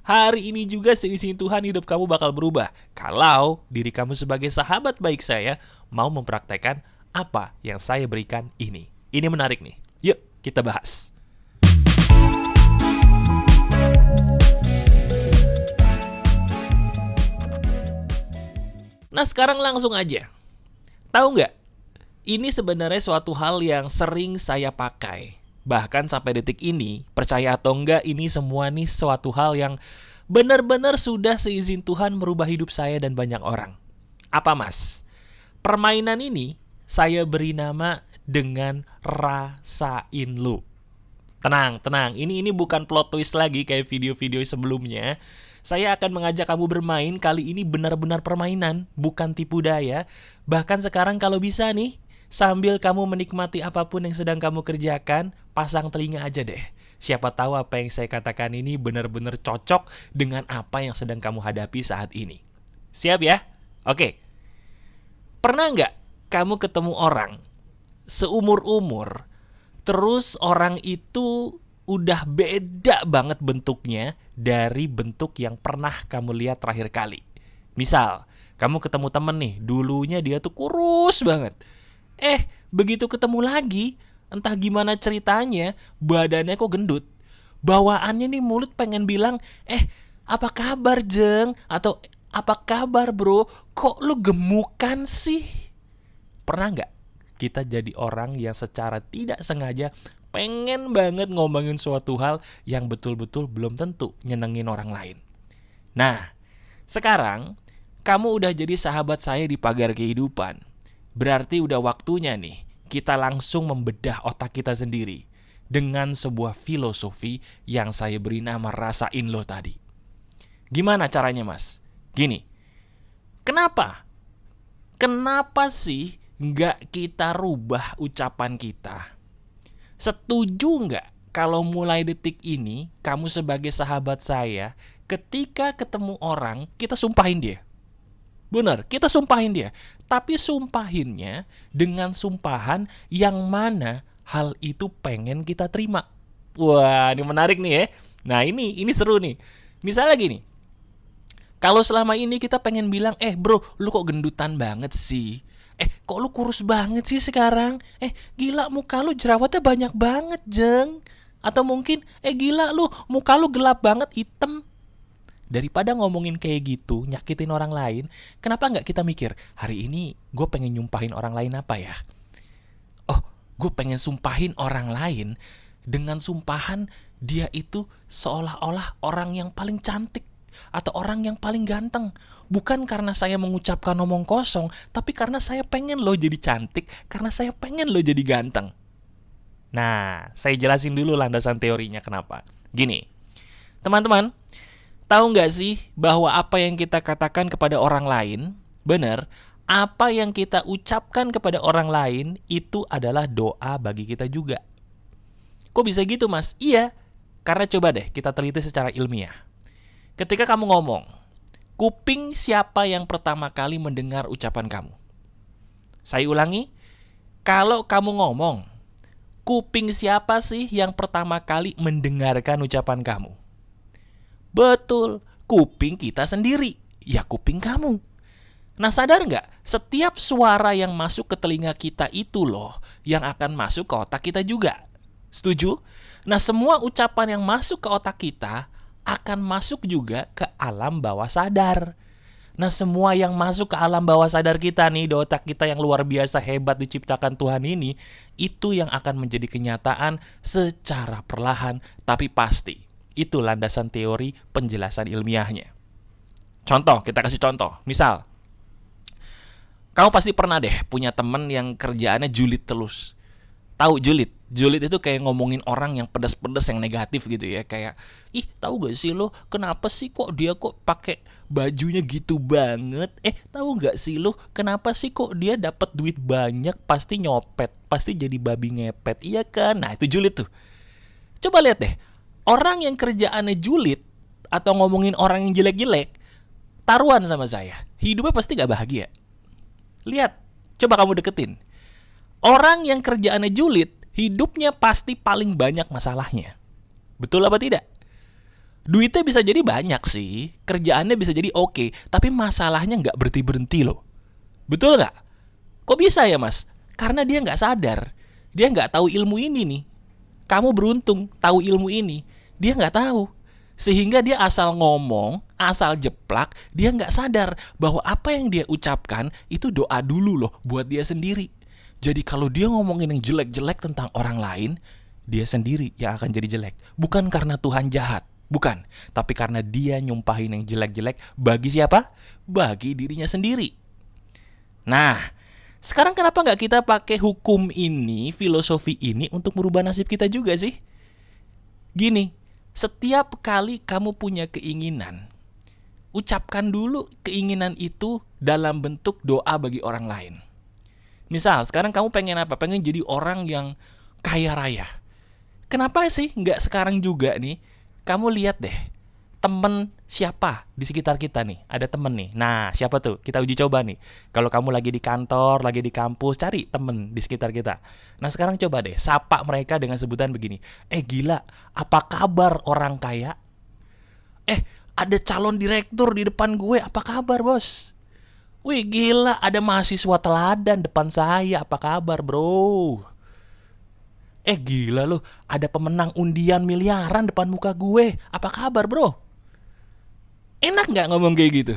Hari ini juga seizin Tuhan hidup kamu bakal berubah kalau diri kamu sebagai sahabat baik saya mau mempraktekkan apa yang saya berikan ini. Ini menarik nih. Yuk kita bahas. Nah sekarang langsung aja. Tahu nggak? Ini sebenarnya suatu hal yang sering saya pakai. Bahkan sampai detik ini, percaya atau enggak, ini semua nih suatu hal yang benar-benar sudah seizin Tuhan merubah hidup saya dan banyak orang. Apa mas? Permainan ini saya beri nama dengan Rasain Lu. Tenang, ini bukan plot twist lagi kayak video-video sebelumnya. Saya akan mengajak kamu bermain, kali ini benar-benar permainan, bukan tipu daya. Bahkan sekarang kalau bisa nih, sambil kamu menikmati apapun yang sedang kamu kerjakan, pasang telinga aja deh. Siapa tahu apa yang saya katakan ini benar-benar cocok dengan apa yang sedang kamu hadapi saat ini. Siap ya? Oke. Pernah nggak kamu ketemu orang seumur-umur, terus orang itu udah beda banget bentuknya dari bentuk yang pernah kamu lihat terakhir kali? Misal, kamu ketemu temen nih, dulunya dia tuh kurus banget. Begitu ketemu lagi, entah gimana ceritanya, badannya kok gendut. Bawaannya nih mulut pengen bilang, apa kabar Jeng? Atau apa kabar bro? Kok lu gemukan sih? Pernah gak kita jadi orang yang secara tidak sengaja pengen banget ngomongin suatu hal yang betul-betul belum tentu nyenengin orang lain? Nah, sekarang kamu udah jadi sahabat saya di Pagar Kehidupan. Berarti udah waktunya nih kita langsung membedah otak kita sendiri dengan sebuah filosofi yang saya beri nama Rasain Lo tadi. Gimana caranya mas? Gini, kenapa sih nggak kita rubah ucapan kita? Setuju nggak kalau mulai detik ini kamu sebagai sahabat saya, ketika ketemu orang kita sumpahin dia? Benar, kita sumpahin dia. Tapi sumpahinnya dengan sumpahan yang mana hal itu pengen kita terima. Wah, ini menarik nih ya. Nah ini seru nih. Misalnya gini, kalau selama ini kita pengen bilang, bro, lu kok gendutan banget sih? Kok lu kurus banget sih sekarang? Gila, muka lu jerawatnya banyak banget, Jeng. Atau mungkin, gila lu, muka lu gelap banget, hitam. Daripada ngomongin kayak gitu, nyakitin orang lain, kenapa nggak kita mikir, hari ini gue pengen nyumpahin orang lain apa ya? Gue pengen sumpahin orang lain dengan sumpahan dia itu seolah-olah orang yang paling cantik atau orang yang paling ganteng. Bukan karena saya mengucapkan omong kosong, tapi karena saya pengen lo jadi cantik, karena saya pengen lo jadi ganteng. Nah, saya jelasin dulu landasan teorinya kenapa. Gini, teman-teman, tahu nggak sih bahwa apa yang kita katakan kepada orang lain, benar, apa yang kita ucapkan kepada orang lain itu adalah doa bagi kita juga. Kok bisa gitu mas? Iya, karena coba deh kita teliti secara ilmiah. Ketika kamu ngomong, kuping siapa yang pertama kali mendengar ucapan kamu? Saya ulangi, kalau kamu ngomong, kuping siapa sih yang pertama kali mendengarkan ucapan kamu? Betul, kuping kita sendiri. Ya kuping kamu. Nah sadar nggak? Setiap suara yang masuk ke telinga kita itu loh yang akan masuk ke otak kita juga. Setuju? Nah semua ucapan yang masuk ke otak kita akan masuk juga ke alam bawah sadar. Nah semua yang masuk ke alam bawah sadar kita nih, di otak kita yang luar biasa hebat diciptakan Tuhan ini, itu yang akan menjadi kenyataan secara perlahan tapi pasti. Itu landasan teori penjelasan ilmiahnya. Contoh, kita kasih contoh. Misal, kamu pasti pernah deh punya temen yang kerjaannya julid terus. Tahu julid? Julid itu kayak ngomongin orang yang pedas-pedas, yang negatif gitu ya. Kayak, tahu gak sih lo, kenapa sih kok dia kok pakai bajunya gitu banget? Tahu gak sih lo, kenapa sih kok dia dapat duit banyak, pasti nyopet, pasti jadi babi ngepet. Iya kan? Nah itu julid tuh. Coba lihat deh. Orang yang kerjaannya julid atau ngomongin orang yang jelek-jelek, taruhan sama saya, hidupnya pasti gak bahagia. Lihat, coba kamu deketin. Orang yang kerjaannya julid, hidupnya pasti paling banyak masalahnya. Betul apa tidak? Duitnya bisa jadi banyak sih, kerjaannya bisa jadi oke, tapi masalahnya nggak berhenti-berhenti loh. Betul nggak? Kok bisa ya mas? Karena dia nggak sadar, dia nggak tahu ilmu ini nih. Kamu beruntung tahu ilmu ini, dia nggak tahu. Sehingga dia asal ngomong, asal jeplak, dia nggak sadar bahwa apa yang dia ucapkan itu doa dulu loh buat dia sendiri. Jadi kalau dia ngomongin yang jelek-jelek tentang orang lain, dia sendiri yang akan jadi jelek. Bukan karena Tuhan jahat, bukan. Tapi karena dia nyumpahin yang jelek-jelek bagi siapa? Bagi dirinya sendiri. Nah, sekarang kenapa nggak kita pakai hukum ini, filosofi ini untuk merubah nasib kita juga sih? Gini, setiap kali kamu punya keinginan, ucapkan dulu keinginan itu dalam bentuk doa bagi orang lain. Misal, sekarang kamu pengen apa? Pengen jadi orang yang kaya raya. Kenapa sih nggak sekarang juga nih? Kamu lihat deh, temen siapa di sekitar kita nih? Ada temen nih. Nah, siapa tuh? Kita uji coba nih. Kalau kamu lagi di kantor, lagi di kampus, cari temen di sekitar kita. Nah, sekarang coba deh, sapa mereka dengan sebutan begini. Gila, apa kabar orang kaya? Ada calon direktur di depan gue, apa kabar bos? Wih gila, ada mahasiswa teladan depan saya, apa kabar bro? Gila loh, ada pemenang undian miliaran depan muka gue, apa kabar bro? Enak nggak ngomong kayak gitu?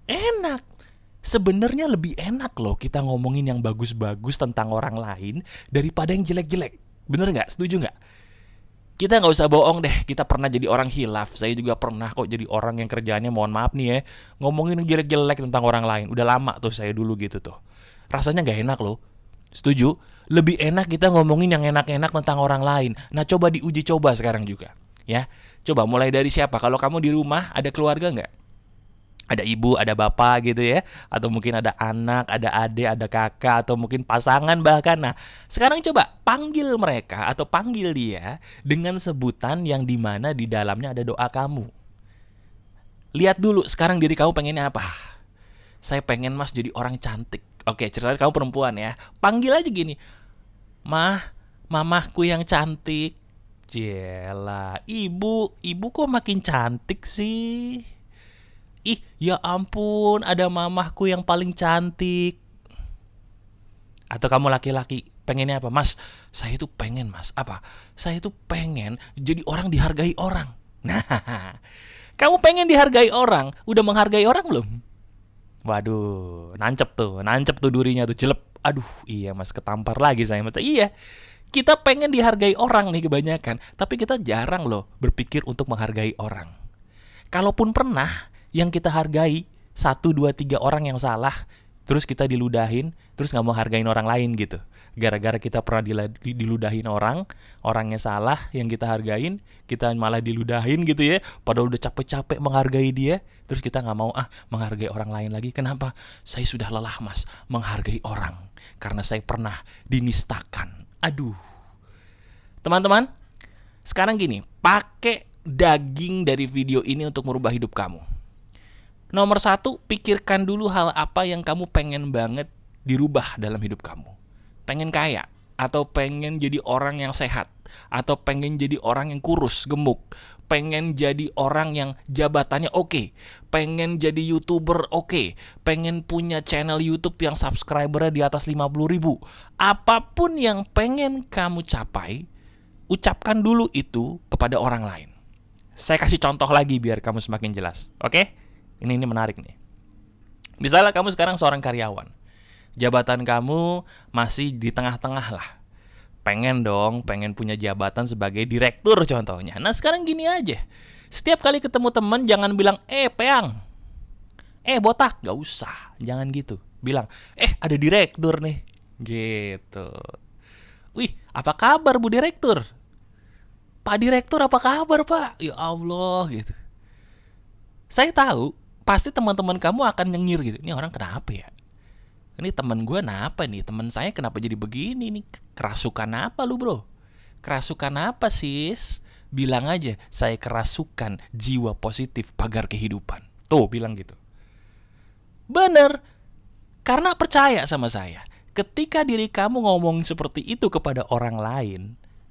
Enak. Sebenarnya lebih enak loh kita ngomongin yang bagus-bagus tentang orang lain daripada yang jelek-jelek. Bener nggak? Setuju nggak? Kita nggak usah bohong deh, kita pernah jadi orang hilaf. Saya juga pernah kok jadi orang yang kerjaannya, mohon maaf nih ya, ngomongin yang jelek-jelek tentang orang lain. Udah lama tuh saya dulu gitu tuh. Rasanya nggak enak loh. Setuju? Lebih enak kita ngomongin yang enak-enak tentang orang lain. Nah coba diuji coba sekarang juga. Ya, coba mulai dari siapa? Kalau kamu di rumah ada keluarga nggak? Ada ibu, ada bapak gitu ya. Atau mungkin ada anak, ada adik, ada kakak, atau mungkin pasangan bahkan. Nah, sekarang coba panggil mereka atau panggil dia dengan sebutan yang dimana di dalamnya ada doa kamu. Lihat dulu sekarang diri kamu pengennya apa. Saya pengen mas jadi orang cantik. Oke, ceritanya kamu perempuan ya. Panggil aja gini. Mah, mamahku yang cantik. Jela, ibu kok makin cantik sih? Ih, ya ampun, ada mamahku yang paling cantik. Atau kamu laki-laki, pengennya apa? Mas, saya tuh pengen mas, apa? Saya tuh pengen jadi orang dihargai orang. Nah, kamu pengen dihargai orang, udah menghargai orang belum? Waduh, nancep tuh durinya tuh, jelep. Aduh, iya mas, ketampar lagi saya. Iya, kita pengen dihargai orang nih kebanyakan, tapi kita jarang loh berpikir untuk menghargai orang. Kalaupun pernah, yang kita hargai 1, 2, 3 orang yang salah, terus kita diludahin, terus gak mau hargain orang lain gitu. Gara-gara kita pernah diludahin orangnya salah yang kita hargain, kita malah diludahin gitu ya. Padahal udah capek-capek menghargai dia, terus kita gak mau menghargai orang lain lagi. Kenapa? Saya sudah lelah mas menghargai orang, karena saya pernah dinistakan. Aduh. Teman-teman, sekarang gini, pakai daging dari video ini untuk merubah hidup kamu. Nomor 1, pikirkan dulu hal apa yang kamu pengen banget dirubah dalam hidup kamu. Pengen kaya, atau pengen jadi orang yang sehat, atau pengen jadi orang yang kurus, gemuk, pengen jadi orang yang jabatannya oke, pengen jadi YouTuber oke, pengen punya channel YouTube yang subscribernya di atas 50.000. Apapun yang pengen kamu capai, ucapkan dulu itu kepada orang lain. Saya kasih contoh lagi biar kamu semakin jelas. Oke? Ini menarik nih. Misalnya kamu sekarang seorang karyawan. Jabatan kamu masih di tengah-tengah lah. Pengen punya jabatan sebagai direktur contohnya. Nah sekarang gini aja. Setiap kali ketemu teman jangan bilang, peang, botak. Gak usah, jangan gitu. Bilang, ada direktur nih. Gitu. Wih, apa kabar Bu Direktur? Pak Direktur apa kabar Pak? Ya Allah gitu. Saya tahu pasti teman-teman kamu akan nyengir gitu. Ini orang kenapa ya? Ini teman gue kenapa nih? Teman saya kenapa jadi begini nih? Kerasukan apa lu bro? Kerasukan apa sis? Bilang aja, saya kerasukan jiwa positif pagar kehidupan. Tuh bilang gitu. Bener. Karena percaya sama saya, ketika diri kamu ngomong seperti itu kepada orang lain,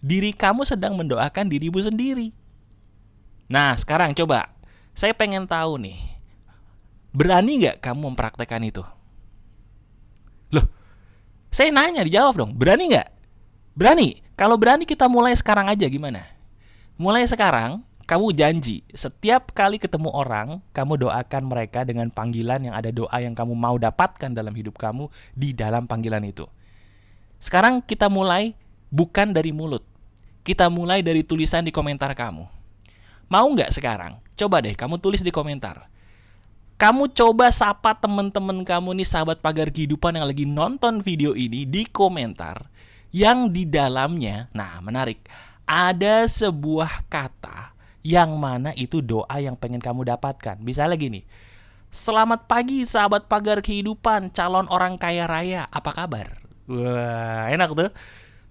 diri kamu sedang mendoakan dirimu sendiri. Nah, sekarang coba. Saya pengen tahu nih. Berani nggak kamu mempraktekkan itu? Loh, saya nanya, dijawab dong. Berani nggak? Berani. Kalau berani kita mulai sekarang aja, gimana? Mulai sekarang, kamu janji setiap kali ketemu orang, kamu doakan mereka dengan panggilan yang ada doa yang kamu mau dapatkan dalam hidup kamu di dalam panggilan itu. Sekarang kita mulai bukan dari mulut. Kita mulai dari tulisan di komentar kamu. Mau nggak sekarang? Coba deh kamu tulis di komentar. Kamu coba sapa teman-teman kamu nih, sahabat pagar kehidupan yang lagi nonton video ini, di komentar yang di dalamnya, nah menarik, ada sebuah kata yang mana itu doa yang pengen kamu dapatkan. Misalnya gini, selamat pagi sahabat pagar kehidupan, calon orang kaya raya, apa kabar? Wah, enak tuh.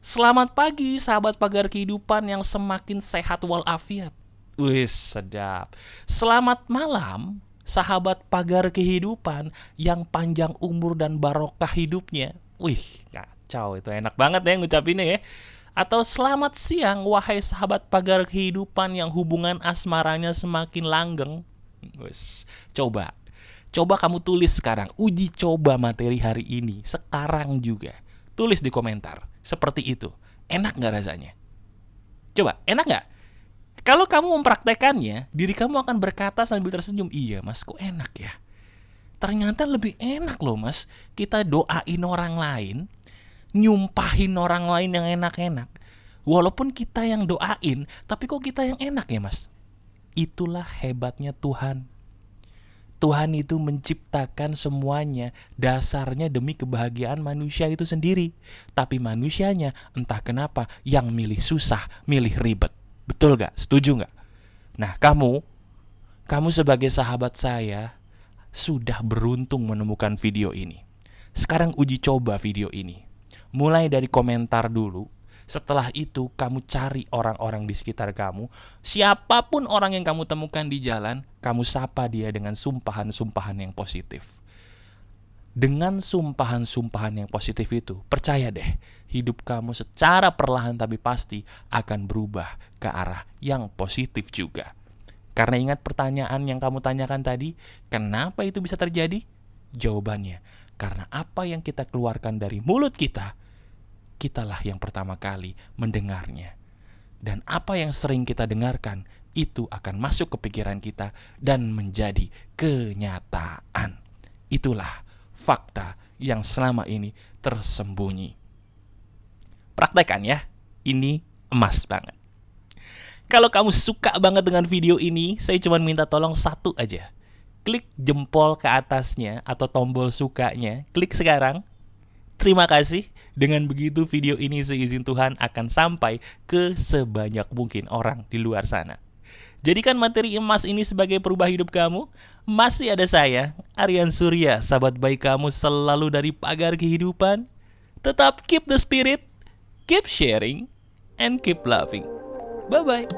Selamat pagi sahabat pagar kehidupan yang semakin sehat walafiat. Wih, sedap. Selamat malam sahabat pagar kehidupan yang panjang umur dan barokah hidupnya. Wih, kacau, itu enak banget ya ngucapinnya ya. Atau selamat siang wahai sahabat pagar kehidupan yang hubungan asmaranya semakin langgeng. Wih, coba kamu tulis sekarang. Uji coba materi hari ini sekarang juga. Tulis di komentar seperti itu. Enak gak rasanya? Coba, enak gak? Kalau kamu mempraktekannya, diri kamu akan berkata sambil tersenyum, iya mas, kok enak ya? Ternyata lebih enak loh mas, kita doain orang lain, nyumpahin orang lain yang enak-enak. Walaupun kita yang doain, tapi kok kita yang enak ya mas? Itulah hebatnya Tuhan. Tuhan itu menciptakan semuanya dasarnya demi kebahagiaan manusia itu sendiri. Tapi manusianya entah kenapa yang milih susah, milih ribet. Betul gak? Setuju gak? Nah kamu sebagai sahabat saya sudah beruntung menemukan video ini. Sekarang uji coba video ini. Mulai dari komentar dulu. Setelah itu kamu cari orang-orang di sekitar kamu. Siapapun orang yang kamu temukan di jalan, kamu sapa dia dengan sumpahan-sumpahan yang positif. Dengan sumpahan-sumpahan yang positif itu, percaya deh, hidup kamu secara perlahan tapi pasti akan berubah ke arah yang positif juga. Karena ingat pertanyaan yang kamu tanyakan tadi, kenapa itu bisa terjadi? Jawabannya, karena apa yang kita keluarkan dari mulut kita, kitalah yang pertama kali mendengarnya. Dan apa yang sering kita dengarkan, itu akan masuk ke pikiran kita dan menjadi kenyataan. Itulah fakta yang selama ini tersembunyi. Praktekkan ya, ini emas banget. Kalau kamu suka banget dengan video ini, saya cuma minta tolong satu aja. Klik jempol ke atasnya atau tombol sukanya, klik sekarang. Terima kasih. Dengan begitu video ini seizin Tuhan akan sampai ke sebanyak mungkin orang di luar sana. Jadikan materi emas ini sebagai perubah hidup kamu. Masih ada saya, Aryan Surya, sahabat baik kamu selalu dari pagar kehidupan. Tetap keep the spirit, keep sharing, and keep loving. Bye-bye.